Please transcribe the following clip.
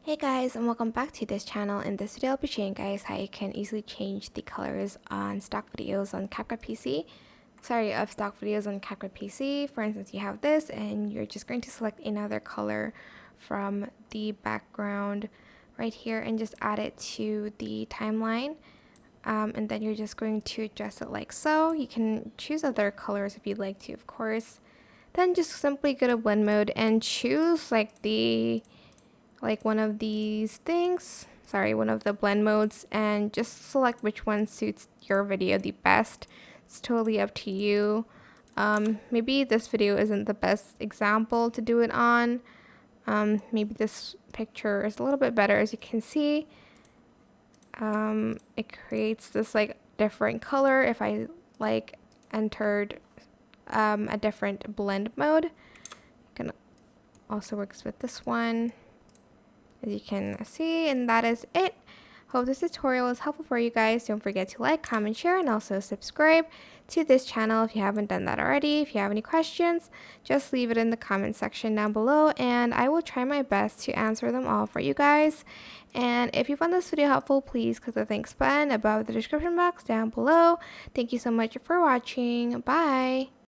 Hey guys, and welcome back to this channel. In this video I'll be showing you guys how you can easily change the colors on stock videos on CapCut PC. Stock videos on CapCut PC. For instance, you have this and you're just going to select another color from the background right here and just add it to the timeline. And then you're just going to adjust it like so. You can choose other colors if you'd like to, of course. Then just simply go to blend mode and choose one of these things, one of the blend modes, and just select which one suits your video the best. It's totally up to you. Maybe this video isn't the best example to do it on. Maybe this picture is a little bit better. As you can see, it creates this different color if I entered a different blend mode. It can also works with this one, as you can see, and that is it. Hope this tutorial was helpful for you guys. Don't forget to like, comment, share, and also subscribe to this channel if you haven't done that already. If you have any questions, just leave it in the comment section down below and I will try my best to answer them all for you guys. And if you found this video helpful, please click the thanks button above the description box down below. Thank you so much for watching. Bye!